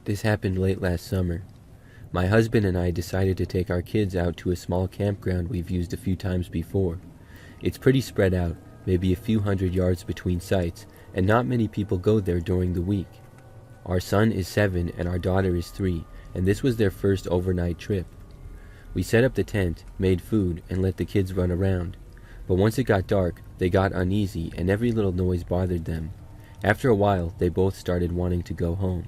This happened late last summer. My husband and I decided to take our kids out to a small campground we've used a few times before. It's pretty spread out, maybe a few hundred yards between sites, and not many people go there during the week. Our son is 7 and our daughter is 3, and this was their first overnight trip. We set up the tent, made food, and let the kids run around. But once it got dark, they got uneasy and every little noise bothered them. After a while, they both started wanting to go home.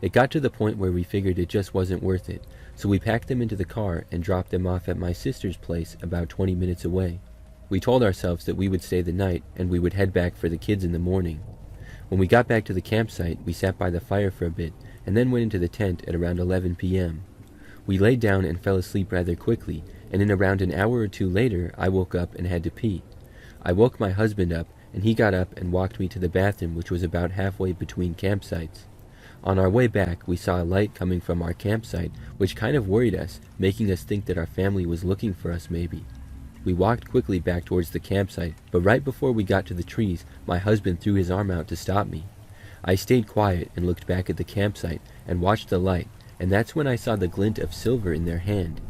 It got to the point where we figured it just wasn't worth it, so we packed them into the car and dropped them off at my sister's place about 20 minutes away. We told ourselves that we would stay the night and we would head back for the kids in the morning. When we got back to the campsite, we sat by the fire for a bit and then went into the tent at around 11 p.m. We laid down and fell asleep rather quickly, and in around an hour or two later, I woke up and had to pee. I woke my husband up, and he got up and walked me to the bathroom, which was about halfway between campsites. On our way back, we saw a light coming from our campsite, which kind of worried us, making us think that our family was looking for us maybe. We walked quickly back towards the campsite, but right before we got to the trees, my husband threw his arm out to stop me. I stayed quiet and looked back at the campsite and watched the light, and that's when I saw the glint of silver in their hand.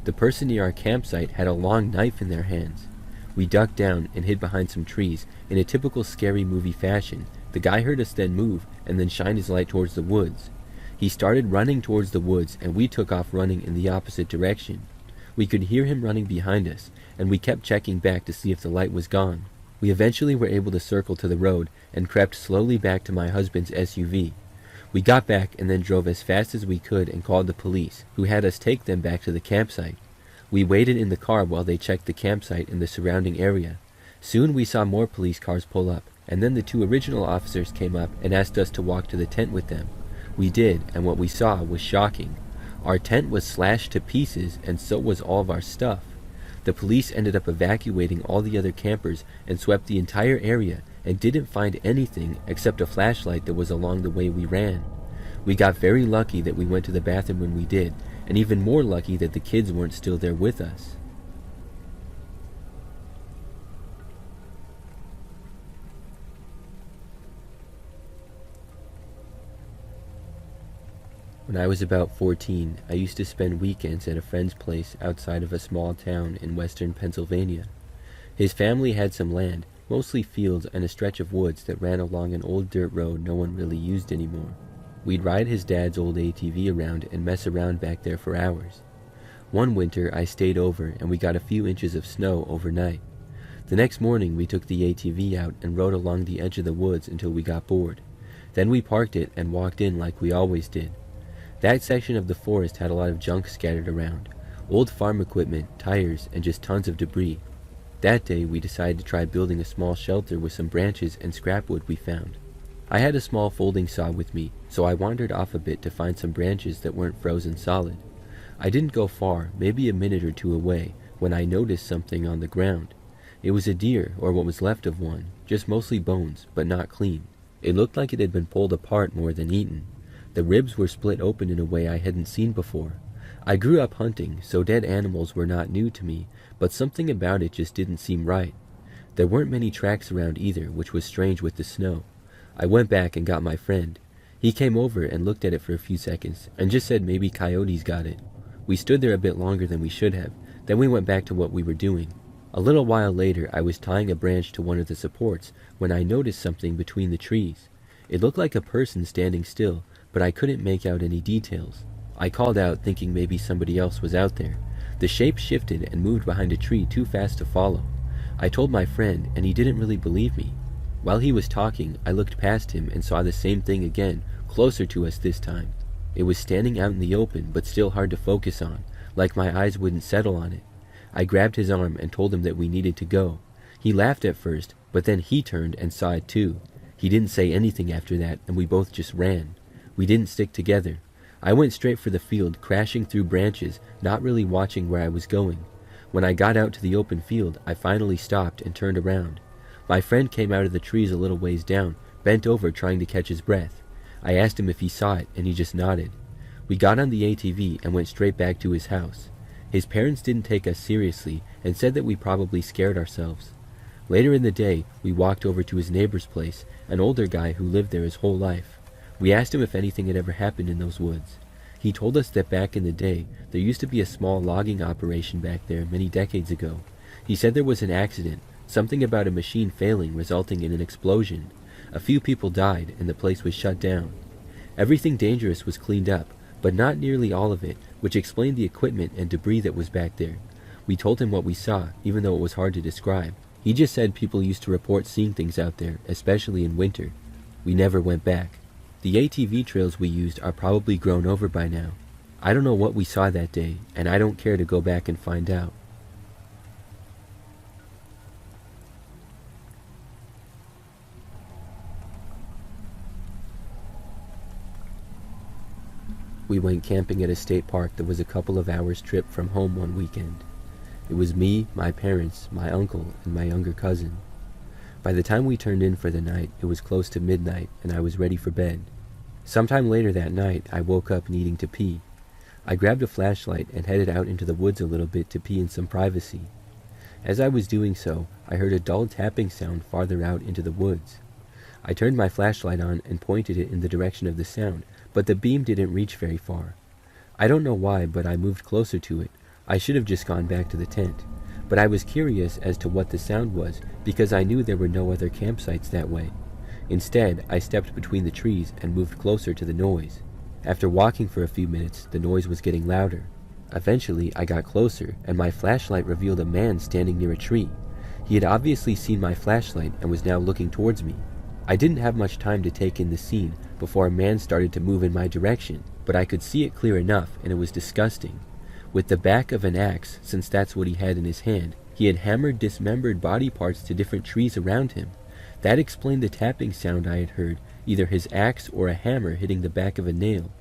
The person near our campsite had a long knife in their hands. We ducked down and hid behind some trees in a typical scary movie fashion. The guy heard us then move and then shine his light towards the woods. He started running towards the woods and we took off running in the opposite direction. We could hear him running behind us, and we kept checking back to see if the light was gone. We eventually were able to circle to the road and crept slowly back to my husband's SUV. We got back and then drove as fast as we could and called the police, who had us take them back to the campsite. We waited in the car while they checked the campsite and the surrounding area. Soon we saw more police cars pull up, and then the 2 original officers came up and asked us to walk to the tent with them. We did, and what we saw was shocking. Our tent was slashed to pieces, and so was all of our stuff. The police ended up evacuating all the other campers and swept the entire area and didn't find anything except a flashlight that was along the way we ran. We got very lucky that we went to the bathroom when we did, and even more lucky that the kids weren't still there with us. When I was about 14, I used to spend weekends at a friend's place outside of a small town in western Pennsylvania. His family had some land, mostly fields and a stretch of woods that ran along an old dirt road no one really used anymore. We'd ride his dad's old ATV around and mess around back there for hours. One winter I stayed over and we got a few inches of snow overnight. The next morning we took the ATV out and rode along the edge of the woods until we got bored. Then we parked it and walked in like we always did. That section of the forest had a lot of junk scattered around. Old farm equipment, tires, and just tons of debris. That day we decided to try building a small shelter with some branches and scrap wood we found. I had a small folding saw with me, so I wandered off a bit to find some branches that weren't frozen solid. I didn't go far, maybe a minute or two away, when I noticed something on the ground. It was a deer, or what was left of one, just mostly bones, but not clean. It looked like it had been pulled apart more than eaten. The ribs were split open in a way I hadn't seen before. I grew up hunting, so dead animals were not new to me, but something about it just didn't seem right. There weren't many tracks around either, which was strange with the snow. I went back and got my friend. He came over and looked at it for a few seconds, and just said maybe coyotes got it. We stood there a bit longer than we should have, then we went back to what we were doing. A little while later I was tying a branch to one of the supports when I noticed something between the trees. It looked like a person standing still, but I couldn't make out any details. I called out thinking maybe somebody else was out there. The shape shifted and moved behind a tree too fast to follow. I told my friend and he didn't really believe me. While he was talking, I looked past him and saw the same thing again, closer to us this time. It was standing out in the open but still hard to focus on, like my eyes wouldn't settle on it. I grabbed his arm and told him that we needed to go. He laughed at first, but then he turned and saw it too. He didn't say anything after that and we both just ran. We didn't stick together. I went straight for the field, crashing through branches, not really watching where I was going. When I got out to the open field, I finally stopped and turned around. My friend came out of the trees a little ways down, bent over trying to catch his breath. I asked him if he saw it, and he just nodded. We got on the ATV and went straight back to his house. His parents didn't take us seriously and said that we probably scared ourselves. Later in the day, we walked over to his neighbor's place, an older guy who lived there his whole life. We asked him if anything had ever happened in those woods. He told us that back in the day, there used to be a small logging operation back there many decades ago. He said there was an accident, something about a machine failing resulting in an explosion. A few people died and the place was shut down. Everything dangerous was cleaned up, but not nearly all of it, which explained the equipment and debris that was back there. We told him what we saw, even though it was hard to describe. He just said people used to report seeing things out there, especially in winter. We never went back. The ATV trails we used are probably grown over by now. I don't know what we saw that day, and I don't care to go back and find out. We went camping at a state park that was a couple of hours trip from home one weekend. It was me, my parents, my uncle, and my younger cousin. By the time we turned in for the night, it was close to midnight, and I was ready for bed. Sometime later that night, I woke up needing to pee. I grabbed a flashlight and headed out into the woods a little bit to pee in some privacy. As I was doing so, I heard a dull tapping sound farther out into the woods. I turned my flashlight on and pointed it in the direction of the sound, but the beam didn't reach very far. I don't know why, but I moved closer to it. I should have just gone back to the tent. But I was curious as to what the sound was, because I knew there were no other campsites that way. Instead, I stepped between the trees and moved closer to the noise. After walking for a few minutes, the noise was getting louder. Eventually, I got closer, and my flashlight revealed a man standing near a tree. He had obviously seen my flashlight and was now looking towards me. I didn't have much time to take in the scene before a man started to move in my direction, but I could see it clear enough, and it was disgusting. With the back of an axe, since that's what he had in his hand, he had hammered dismembered body parts to different trees around him. That explained the tapping sound I had heard, either his axe or a hammer hitting the back of a nail.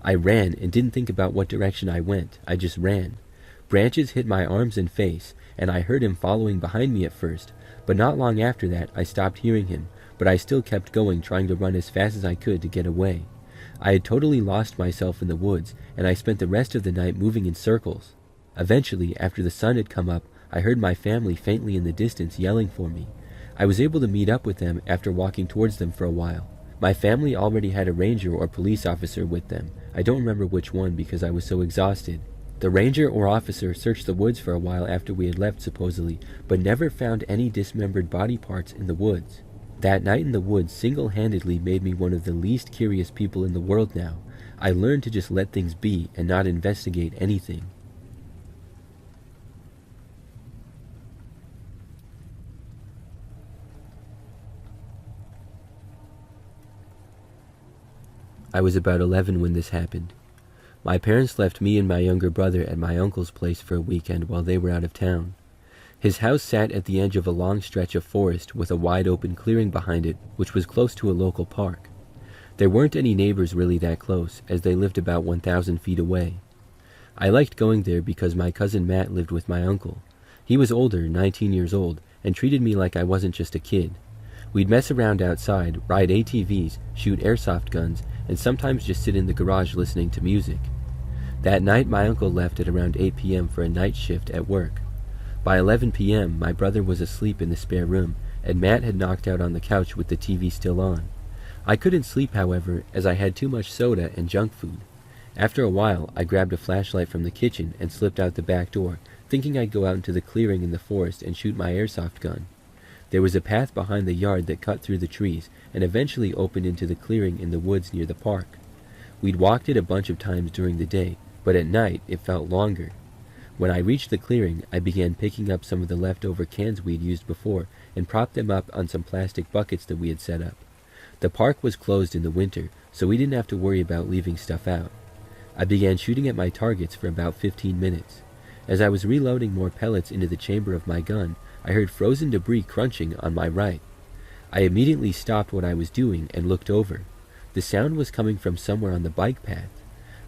I ran and didn't think about what direction I went. I just ran. Branches hit my arms and face, and I heard him following behind me at first, but not long after that I stopped hearing him, but I still kept going, trying to run as fast as I could to get away. I had totally lost myself in the woods, and I spent the rest of the night moving in circles. Eventually, after the sun had come up, I heard my family faintly in the distance yelling for me. I was able to meet up with them after walking towards them for a while. My family already had a ranger or police officer with them. I don't remember which one because I was so exhausted. The ranger or officer searched the woods for a while after we had left supposedly, but never found any dismembered body parts in the woods. That night in the woods single-handedly made me one of the least curious people in the world now. I learned to just let things be and not investigate anything. I was about 11 when this happened. My parents left me and my younger brother at my uncle's place for a weekend while they were out of town. His house sat at the edge of a long stretch of forest with a wide open clearing behind it, which was close to a local park. There weren't any neighbors really that close, as they lived about 1,000 feet away. I liked going there because my cousin Matt lived with my uncle. He was older, 19 years old, and treated me like I wasn't just a kid. We'd mess around outside, ride ATVs, shoot airsoft guns, and sometimes just sit in the garage listening to music. That night my uncle left at around 8 p.m. for a night shift at work. By 11 p.m., my brother was asleep in the spare room, and Matt had knocked out on the couch with the TV still on. I couldn't sleep, however, as I had too much soda and junk food. After a while, I grabbed a flashlight from the kitchen and slipped out the back door, thinking I'd go out into the clearing in the forest and shoot my airsoft gun. There was a path behind the yard that cut through the trees and eventually opened into the clearing in the woods near the park. We'd walked it a bunch of times during the day, but at night it felt longer. When I reached the clearing, I began picking up some of the leftover cans we'd used before and propped them up on some plastic buckets that we had set up. The park was closed in the winter, so we didn't have to worry about leaving stuff out. I began shooting at my targets for about 15 minutes. As I was reloading more pellets into the chamber of my gun, I heard frozen debris crunching on my right. I immediately stopped what I was doing and looked over. The sound was coming from somewhere on the bike path.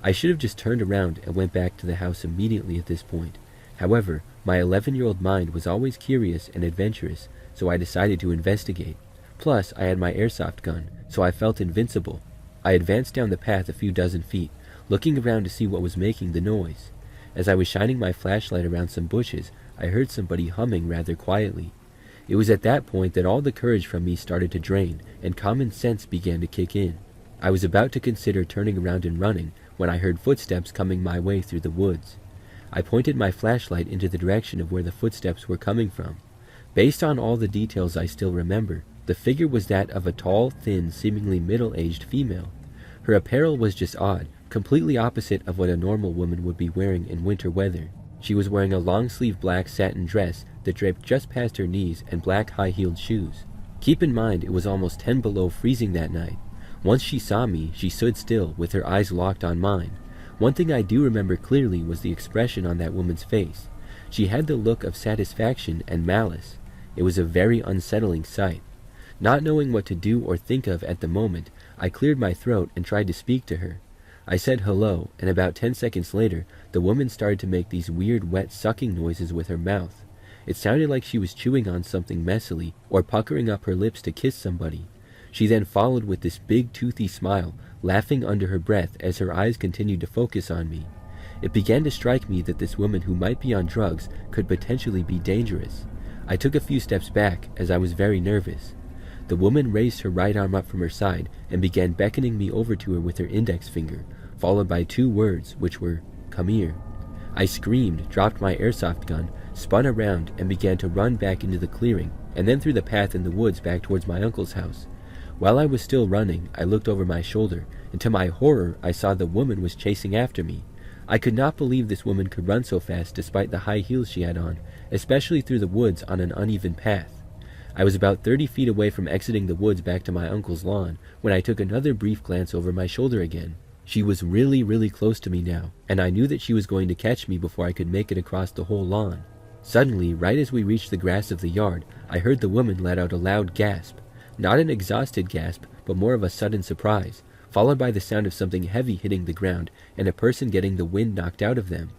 I should have just turned around and went back to the house immediately at this point. However, my 11-year-old mind was always curious and adventurous, so I decided to investigate. Plus, I had my airsoft gun, so I felt invincible. I advanced down the path a few dozen feet, looking around to see what was making the noise. As I was shining my flashlight around some bushes, I heard somebody humming rather quietly. It was at that point that all the courage from me started to drain, and common sense began to kick in. I was about to consider turning around and running when I heard footsteps coming my way through the woods. I pointed my flashlight into the direction of where the footsteps were coming from. Based on all the details I still remember, the figure was that of a tall, thin, seemingly middle-aged female. Her apparel was just odd, completely opposite of what a normal woman would be wearing in winter weather. She was wearing a long-sleeved black satin dress that draped just past her knees and black high-heeled shoes. Keep in mind it was almost 10 below freezing that night. Once she saw me, she stood still, with her eyes locked on mine. One thing I do remember clearly was the expression on that woman's face. She had the look of satisfaction and malice. It was a very unsettling sight. Not knowing what to do or think of at the moment, I cleared my throat and tried to speak to her. I said hello, and about 10 seconds later, the woman started to make these weird wet sucking noises with her mouth. It sounded like she was chewing on something messily or puckering up her lips to kiss somebody. She then followed with this big toothy smile, laughing under her breath as her eyes continued to focus on me. It began to strike me that this woman who might be on drugs could potentially be dangerous. I took a few steps back as I was very nervous. The woman raised her right arm up from her side and began beckoning me over to her with her index finger, followed by 2 words, which were, "Come here." I screamed, dropped my airsoft gun, spun around, and began to run back into the clearing, and then through the path in the woods back towards my uncle's house. While I was still running, I looked over my shoulder, and to my horror, I saw the woman was chasing after me. I could not believe this woman could run so fast despite the high heels she had on, especially through the woods on an uneven path. I was about 30 feet away from exiting the woods back to my uncle's lawn when I took another brief glance over my shoulder again. She was really close to me now, and I knew that she was going to catch me before I could make it across the whole lawn. Suddenly, right as we reached the grass of the yard, I heard the woman let out a loud gasp. Not an exhausted gasp, but more of a sudden surprise, followed by the sound of something heavy hitting the ground and a person getting the wind knocked out of them.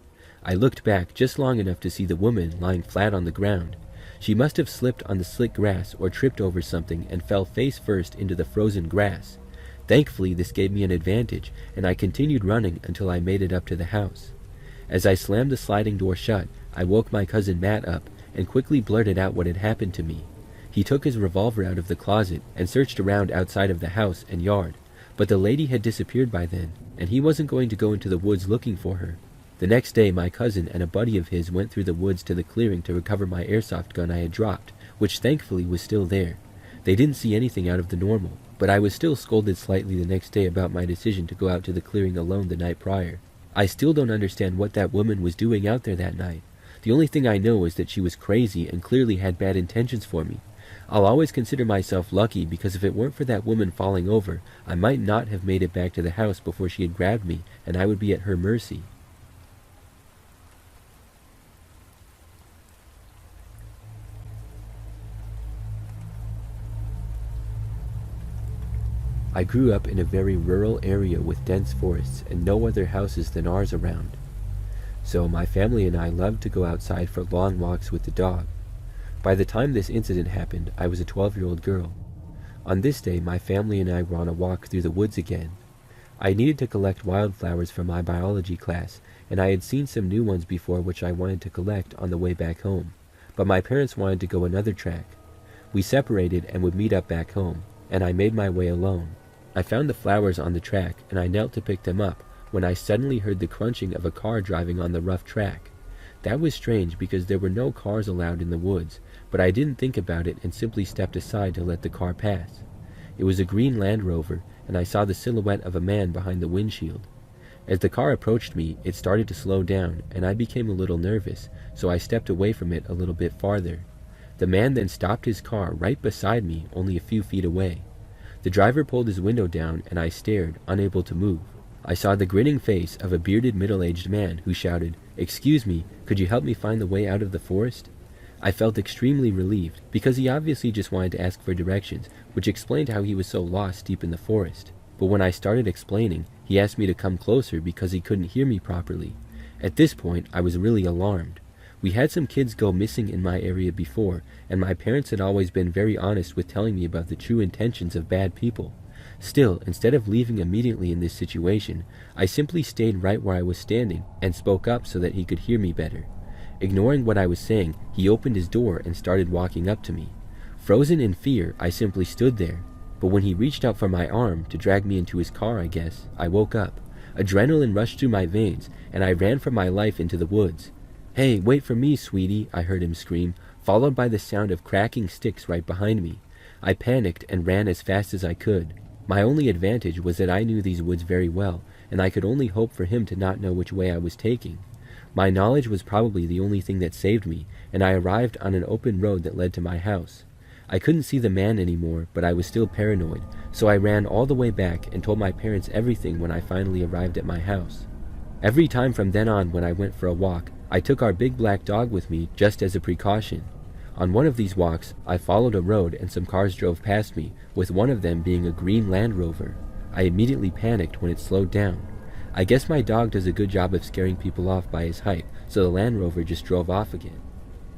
I looked back just long enough to see the woman lying flat on the ground. She must have slipped on the slick grass or tripped over something and fell face first into the frozen grass. Thankfully, this gave me an advantage, and I continued running until I made it up to the house. As I slammed the sliding door shut, I woke my cousin Matt up and quickly blurted out what had happened to me. He took his revolver out of the closet and searched around outside of the house and yard, but the lady had disappeared by then, and he wasn't going to go into the woods looking for her. The next day, my cousin and a buddy of his went through the woods to the clearing to recover my airsoft gun I had dropped, which thankfully was still there. They didn't see anything out of the normal, but I was still scolded slightly the next day about my decision to go out to the clearing alone the night prior. I still don't understand what that woman was doing out there that night. The only thing I know is that she was crazy and clearly had bad intentions for me. I'll always consider myself lucky because if it weren't for that woman falling over, I might not have made it back to the house before she had grabbed me, and I would be at her mercy. I grew up in a very rural area with dense forests and no other houses than ours around. So my family and I loved to go outside for long walks with the dog. By the time this incident happened, I was a 12-year-old girl. On this day, my family and I were on a walk through the woods again. I needed to collect wildflowers for my biology class, and I had seen some new ones before which I wanted to collect on the way back home, but my parents wanted to go another track. We separated and would meet up back home, and I made my way alone. I found the flowers on the track, and I knelt to pick them up, when I suddenly heard the crunching of a car driving on the rough track. That was strange because there were no cars allowed in the woods, but I didn't think about it and simply stepped aside to let the car pass. It was a green Land Rover, and I saw the silhouette of a man behind the windshield. As the car approached me, it started to slow down, and I became a little nervous, so I stepped away from it a little bit farther. The man then stopped his car right beside me, only a few feet away. The driver pulled his window down, and I stared, unable to move. I saw the grinning face of a bearded middle-aged man who shouted, "Excuse me, could you help me find the way out of the forest?" I felt extremely relieved, because he obviously just wanted to ask for directions, which explained how he was so lost deep in the forest. But when I started explaining, he asked me to come closer because he couldn't hear me properly. At this point, I was really alarmed. We had some kids go missing in my area before, and my parents had always been very honest with telling me about the true intentions of bad people. Still, instead of leaving immediately in this situation, I simply stayed right where I was standing and spoke up so that he could hear me better. Ignoring what I was saying, he opened his door and started walking up to me. Frozen in fear, I simply stood there. but when he reached out for my arm to drag me into his car, I guess, I woke up. Adrenaline rushed through my veins, and I ran for my life into the woods. "Hey, wait for me, sweetie," I heard him scream, followed by the sound of cracking sticks right behind me. I panicked and ran as fast as I could. My only advantage was that I knew these woods very well, and I could only hope for him to not know which way I was taking. My knowledge was probably the only thing that saved me, and I arrived on an open road that led to my house. I couldn't see the man anymore, but I was still paranoid, so I ran all the way back and told my parents everything when I finally arrived at my house. Every time from then on when I went for a walk, I took our big black dog with me just as a precaution. On one of these walks, I followed a road and some cars drove past me, with one of them being a green Land Rover. I immediately panicked when it slowed down. I guess my dog does a good job of scaring people off by his height, so the Land Rover just drove off again.